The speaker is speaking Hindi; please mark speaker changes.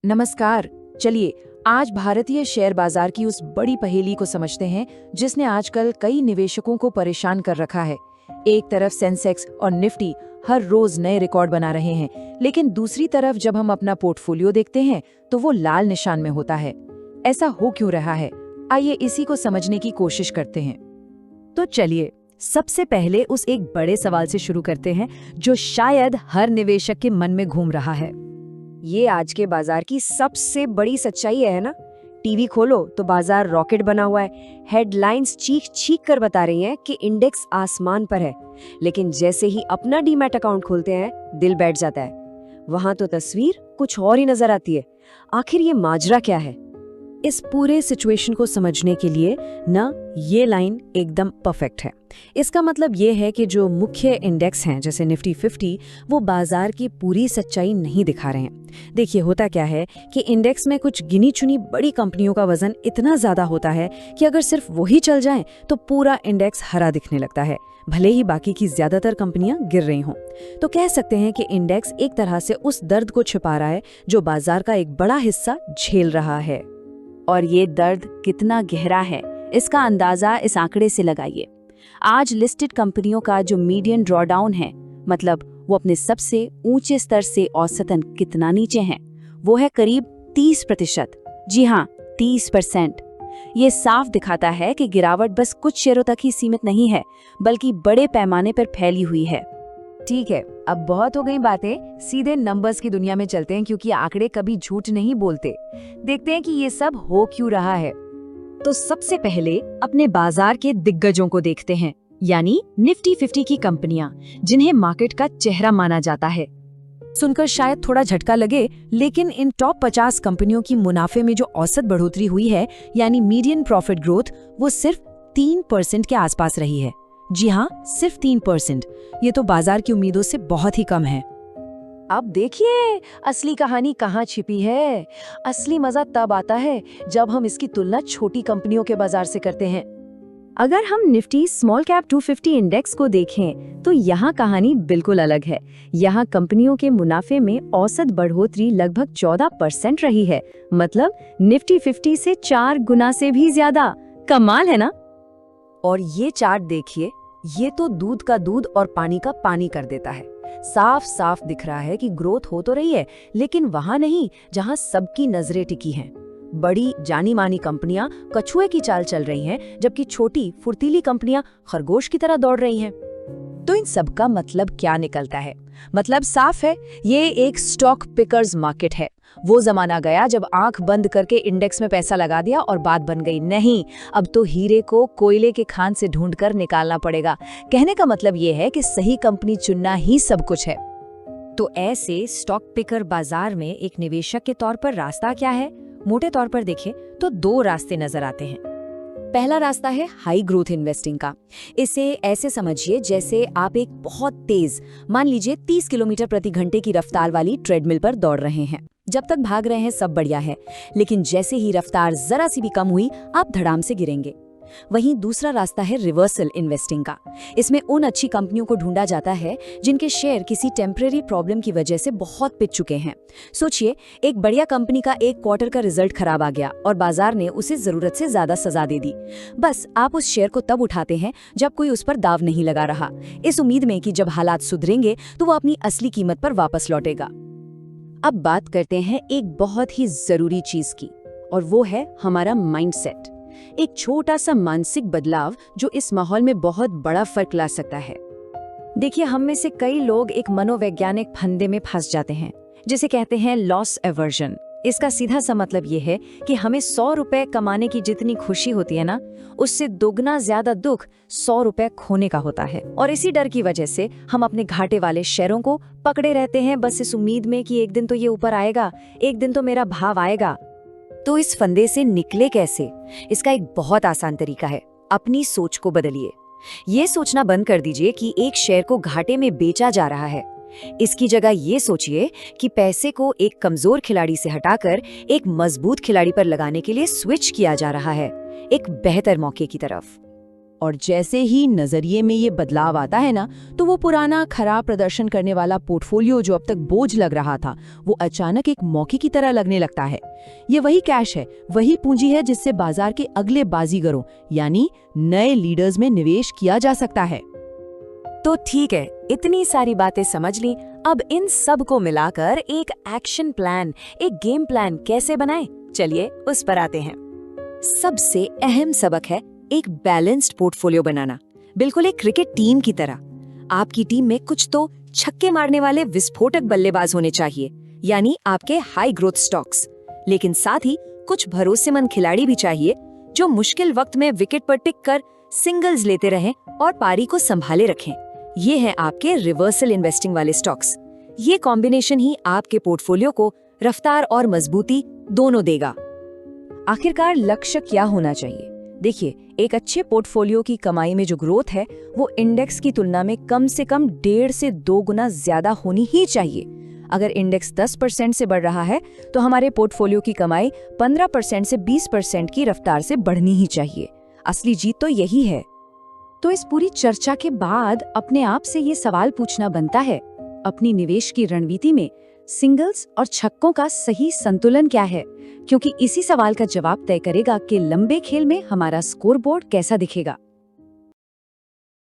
Speaker 1: नमस्कार। चलिए आज भारतीय शेयर बाजार की उस बड़ी पहेली को समझते हैं जिसने आजकल कई निवेशकों को परेशान कर रखा है। एक तरफ सेंसेक्स और निफ्टी हर रोज नए रिकॉर्ड बना रहे हैं, लेकिन दूसरी तरफ जब हम अपना पोर्टफोलियो देखते हैं तो वो लाल निशान में होता है। ऐसा हो क्यों रहा है? आइए इसी को समझने की कोशिश करते हैं।
Speaker 2: तो चलिए सबसे पहले उस एक बड़े सवाल से शुरू करते हैं जो शायद हर निवेशक के मन में घूम रहा है।
Speaker 3: ये आज के बाजार की सबसे बड़ी सच्चाई है ना। टीवी खोलो तो बाजार रॉकेट बना हुआ है। हेडलाइंस चीख चीख कर बता रही हैं कि इंडेक्स आसमान पर है, लेकिन जैसे ही अपना डीमैट अकाउंट खोलते हैं दिल बैठ जाता है। वहां तो तस्वीर कुछ और ही नजर आती है। आखिर ये माजरा क्या है?
Speaker 2: इस पूरे सिचुएशन को समझने के लिए ना ये लाइन एकदम परफेक्ट है। इसका मतलब ये है कि जो मुख्य इंडेक्स हैं जैसे निफ्टी 50 वो बाजार की पूरी सच्चाई नहीं दिखा रहे हैं। देखिए होता क्या है कि इंडेक्स में कुछ गिनी चुनी बड़ी कंपनियों का वजन इतना ज्यादा होता है कि अगर सिर्फ वही चल जाए तो पूरा इंडेक्स हरा दिखने लगता है, भले ही बाकी की ज्यादातर कंपनियां गिर रही हों। तो कह सकते हैं कि इंडेक्स एक तरह से उस दर्द को छिपा रहा है जो बाजार का एक बड़ा हिस्सा झेल रहा है।
Speaker 4: और ये दर्द कितना गहरा है इसका अंदाजा इस आंकड़े से लगाइए। आज लिस्टेड कंपनियों का जो मीडियन ड्रॉडाउन है, मतलब वो अपने सबसे ऊंचे स्तर से औसतन कितना नीचे हैं, वो है करीब 30%। जी हाँ, 30%। ये साफ दिखाता है कि गिरावट बस कुछ शेयरों तक ही सीमित नहीं है, बल्कि बड़े पैमाने पर फैली हुई है।
Speaker 1: ठीक है, अब बहुत हो गई बातें, सीधे नंबर्स की दुनिया में चलते हैं क्योंकि आंकड़े कभी झूठ नहीं बोलते। देखते हैं कि ये सब हो क्यों रहा है।
Speaker 2: तो सबसे पहले अपने बाजार के दिग्गजों को देखते हैं, यानी निफ्टी 50 की कंपनियां जिन्हें मार्केट का चेहरा माना जाता है। सुनकर शायद थोड़ा झटका लगे, लेकिन इन टॉप 50 कंपनियों की मुनाफे में जो औसत बढ़ोतरी हुई है यानी मीडियन प्रॉफिट ग्रोथ, वो सिर्फ 3% के आसपास रही है। जी हाँ, सिर्फ 3%। ये तो बाजार की उम्मीदों से बहुत ही कम है।
Speaker 1: अब देखिए असली कहानी कहाँ छिपी है। असली मजा तब आता है जब हम इसकी तुलना छोटी कंपनियों के बाजार से करते हैं।
Speaker 3: अगर हम निफ्टी स्मॉल कैप 250 इंडेक्स को देखें तो यहाँ कहानी बिल्कुल अलग है। यहाँ कंपनियों के मुनाफे में औसत बढ़ोतरी लगभग 14% रही है, मतलब निफ्टी 50 से 4 गुना से भी ज्यादा। कमाल है ना।
Speaker 1: और ये चार्ट देखिए, ये तो दूध का दूध और पानी का पानी कर देता है। साफ साफ दिख रहा है कि ग्रोथ हो तो रही है, लेकिन वहां नहीं जहां सबकी नजरें टिकी हैं। बड़ी जानी मानी कंपनियां कछुए की चाल चल रही हैं, जबकि छोटी फुर्तीली कंपनियां खरगोश की तरह दौड़ रही हैं। तो इन सब का मतलब क्या निकलता है? मतलब साफ है, ये एक स्टॉक पिकर्स मार्केट है। वो जमाना गया जब आंख बंद करके इंडेक्स में पैसा लगा दिया और बात बन गई। नहीं, अब तो हीरे को कोयले के खान से ढूंढकर निकालना पड़ेगा। कहने का मतलब ये है कि सही कंपनी चुनना ही सब कुछ है।
Speaker 2: तो ऐसे स्टॉक पिकर बाजार में एक निवेशक के तौर पर रास्ता क्या है? मोटे तौर पर देखें तो 2 रास्ते नजर आते हैं। पहला रास्ता है हाई ग्रोथ इन्वेस्टिंग का। इसे ऐसे समझिए जैसे आप एक बहुत तेज, मान लीजिए 30 किलोमीटर प्रति घंटे की रफ्तार वाली ट्रेडमिल पर दौड़ रहे हैं। जब तक भाग रहे हैं सब बढ़िया है, लेकिन जैसे ही रफ्तार जरा सी भी कम हुई आप धड़ाम से गिरेंगे। वहीं दूसरा रास्ता है रिवर्सल इन्वेस्टिंग का। इसमें उन अच्छी कंपनियों को ढूंढा जाता है जिनके शेयर किसी टेम्परेरी प्रॉब्लम की वजह से बहुत पिट चुके हैं। सोचिए, एक बढ़िया कंपनी का एक क्वार्टर का रिजल्ट खराब आ गया और बाजार ने उसे जरूरत से ज्यादा सजा दे दी। बस आप उस शेयर को तब उठाते हैं जब कोई उस पर दाव नहीं लगा रहा, इस उम्मीद में कि जब हालात सुधरेंगे तो वो अपनी असली कीमत पर वापस लौटेगा।
Speaker 4: अब बात करते हैं एक बहुत ही जरूरी चीज की, और वो है हमारा माइंडसेट। एक छोटा सा मानसिक बदलाव जो इस माहौल में बहुत बड़ा फर्क ला सकता है।
Speaker 2: देखिए, हम में से कई लोग एक मनोवैज्ञानिक फंदे में फंस जाते हैं जिसे कहते हैं लॉस एवर्जन। इसका सीधा सा मतलब ये है कि हमें 100 रुपए कमाने की जितनी खुशी होती है ना, उससे दोगुना ज्यादा दुख 100 रुपए खोने का होता है। और इसी डर की वजह से हम अपने घाटे वाले शेयरों को पकड़े रहते हैं, बस इस उम्मीद में कि एक दिन तो ये ऊपर आएगा, एक दिन तो मेरा भाव आएगा। तो इस फंदे से निकले कैसे? इसका एक बहुत आसान तरीका है, अपनी सोच को बदलिए। ये सोचना बंद कर दीजिए कि एक शेयर को घाटे में बेचा जा रहा है। इसकी जगह ये सोचिए कि पैसे को एक कमजोर खिलाड़ी से हटाकर एक मजबूत खिलाड़ी पर लगाने के लिए स्विच किया जा रहा है, एक बेहतर मौके की तरफ।
Speaker 1: और जैसे ही नजरिए में ये बदलाव आता है ना, तो वो पुराना खराब प्रदर्शन करने वाला पोर्टफोलियो जो अब तक बोझ लग रहा था, वो अचानक एक मौके की तरह लगने लगता है। ये वही कैश है, वही पूंजी है जिससे बाजार के अगले बाजीगरों यानी नए लीडर्स में निवेश किया जा सकता है।
Speaker 2: तो ठीक है, इतनी सारी बातें समझ ली। अब इन सब को मिलाकर एक एक्शन प्लान, एक गेम प्लान कैसे बनाएं? चलिए उस पर आते हैं।
Speaker 3: सबसे अहम सबक है एक बैलेंस्ड पोर्टफोलियो बनाना, बिल्कुल एक क्रिकेट टीम की तरह। आपकी टीम में कुछ तो छक्के मारने वाले विस्फोटक बल्लेबाज होने चाहिए, यानी आपके हाई ग्रोथ स्टॉक्स, लेकिन साथ ही कुछ भरोसेमंद खिलाड़ी भी चाहिए जो मुश्किल वक्त में विकेट पर टिक कर सिंगल्स लेते रहें और पारी को संभाले रखें। ये हैं आपके रिवर्सल इन्वेस्टिंग वाले स्टॉक्स। ये कॉम्बिनेशन ही आपके पोर्टफोलियो को रफ्तार और मजबूती दोनों देगा।
Speaker 1: आखिरकार लक्ष्य क्या होना चाहिए? देखिए, एक अच्छे पोर्टफोलियो की कमाई में जो ग्रोथ है वो इंडेक्स की तुलना में कम से कम 1.5 से 2 गुना ज्यादा होनी ही चाहिए। अगर इंडेक्स 10% से बढ़ रहा है तो हमारे पोर्टफोलियो की कमाई 15% से 20% की रफ्तार से बढ़नी ही चाहिए। असली जीत तो यही है। तो इस पूरी चर्चा के बाद अपने आप से ये सवाल पूछना बनता है, अपनी निवेश की रणनीति में सिंगल्स और छक्कों का सही संतुलन क्या है? क्योंकि इसी सवाल का जवाब तय करेगा कि लंबे खेल में हमारा स्कोरबोर्ड कैसा दिखेगा।